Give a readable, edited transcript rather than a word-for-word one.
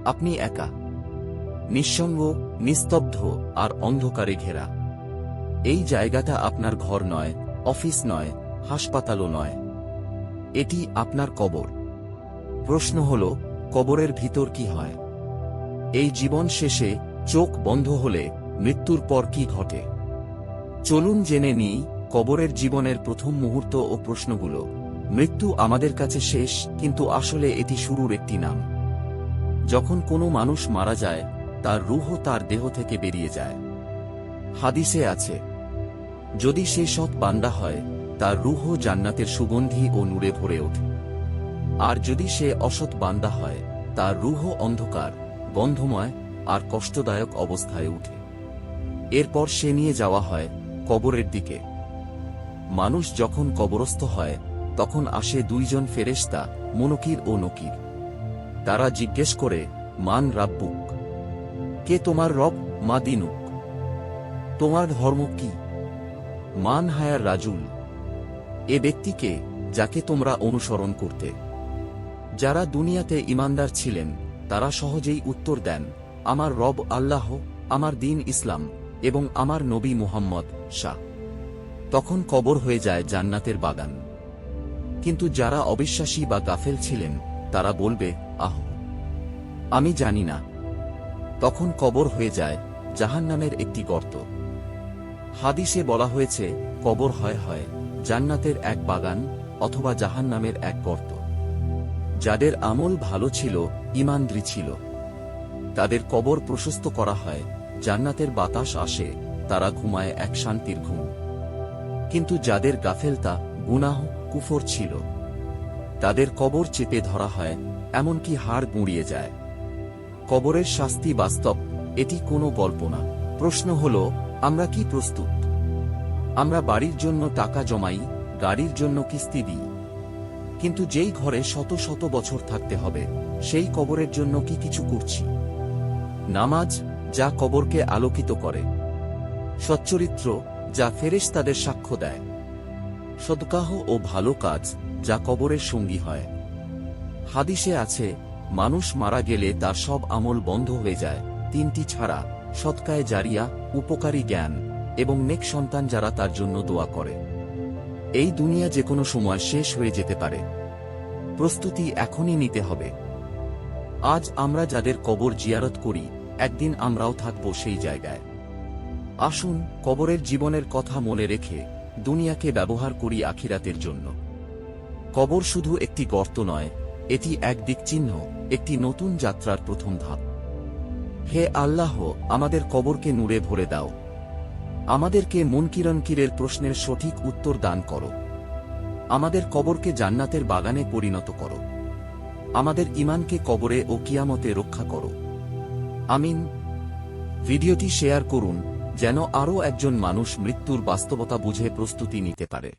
আপনি একা, নিঃসঙ্গ, নিস্তব্ধ আর অন্ধকারে ঘেরা। এই জায়গাটা আপনার ঘর নয়, অফিস নয়, হাসপাতালও নয়। এটি আপনার কবর। প্রশ্ন হল, কবরের ভিতর কি হয়? এই জীবন শেষে চোখ বন্ধ হলে মৃত্যুর পর কি ঘটে? চলুন জেনে নিই কবরের জীবনের প্রথম মুহূর্ত ও প্রশ্নগুলো। মৃত্যু আমাদের কাছে শেষ, কিন্তু আসলে এটি শুরুর একটি নাম। যখন কোনো মানুষ মারা যায়, তার রূহ তার দেহ থেকে বেরিয়ে যায়। হাদিসে আছে, যদি সে সৎ বান্দা হয়, তার রূহ জান্নাতের সুগন্ধি ও নূরে ভরে ওঠে। আর যদি সে অসৎ বান্দা হয়, তার রূহ অন্ধকার, গন্ধময় আর কষ্টদায়ক অবস্থায় ওঠে। এরপর সে নিয়ে যাওয়া হয় কবরের দিকে। মানুষ যখন কবরস্থ হয়, তখন আসে দুইজন ফেরেশতা, মুনকির ও নকির। তারা জিজ্ঞেস করে, মান রাব্বুক, কে তোমার রব? মা দিনুক, তোমার ধর্ম কি? মান হায়ার রাজুল, এ ব্যক্তিকে যাকে তোমরা অনুসরণ করতে। যারা দুনিয়াতে ঈমানদার ছিলেন, তারা সহজেই উত্তর দেন, আমার রব আল্লাহ, আমার দ্বীন ইসলাম এবং আমার নবী মুহাম্মদ শাহ। তখন কবর হয়ে যায় জান্নাতের বাগান। কিন্তু যারা অবিশ্বাসী বা গাফেল ছিলেন, তারা বলবে, আহ, আমি জানি না। তখন কবর হয়ে যায় জাহান্নামের একটি গর্ত। হাদিসে বলা হয়েছে, কবর হয় জান্নাতের এক বাগান অথবা জাহান্নামের এক গর্ত। যাদের আমল ভালো ছিল, ঈমানদার ছিল, তাদের কবর প্রশস্ত করা হয়, জান্নাতের বাতাস আসে, তারা ঘুমায় এক শান্তির ঘুম। কিন্তু যাদের গাফেলতা, গুনাহ, কুফর ছিল, তাদের কবর চেপে ধরা হয়, এমনকি হাড় গুঁড়িয়ে যায়। কবরের শাস্তি বাস্তব, এটি কোনো গল্প না। প্রশ্ন হল, আমরা কি প্রস্তুত? আমরা বাড়ির জন্য টাকা জমাই, গাড়ির জন্য কিস্তি দিই, কিন্তু যেই ঘরে শত শত বছর থাকতে হবে, সেই কবরের জন্য কি কিছু করছি? নামাজ, যা কবরকে আলোকিত করে। সচ্চরিত্র, যা ফেরেশতাদের সাক্ষ্য দেয়। সদকাহ ও ভালো কাজ, যা কবরের সঙ্গী হয়। হাদিসে আছে, মানুষ মারা গেলে তার সব আমল বন্ধ হয়ে যায়, তিনটি ছাড়া: সদকায়ে জারিয়া, উপকারী জ্ঞান এবং নেক সন্তান যারা তার জন্য দোয়া করে। এই দুনিয়া যে কোনো সময় শেষ হয়ে যেতে পারে। প্রস্তুতি এখনই নিতে হবে। আজ আমরা যাদের কবর জিয়ারত করি, একদিন আমরাও থাকব সেই জায়গায়। আসুন কবরের জীবনের কথা মনে রেখে দুনিয়াকে ব্যবহার করি আখিরাতের জন্য। কবর শুধু একটি গর্ত নয়, এটি এক দিকচিহ্ন, একটি নতুন যাত্রার প্রথম ধাপ। হে আল্লাহ, আমাদের কবরকে নূরে ভরে দাও। আমাদেরকে মুনকির প্রশ্নের সঠিক উত্তর দান করো। আমাদের কবরকে জান্নাতের বাগানে পরিণত করো। আমাদের ঈমানকে কবরে ও কিয়ামতে রক্ষা করো। আমিন। ভিডিওটি শেয়ার করুন, যেন আরও একজন মানুষ মৃত্যুর বাস্তবতা বুঝে প্রস্তুতি নিতে পারে।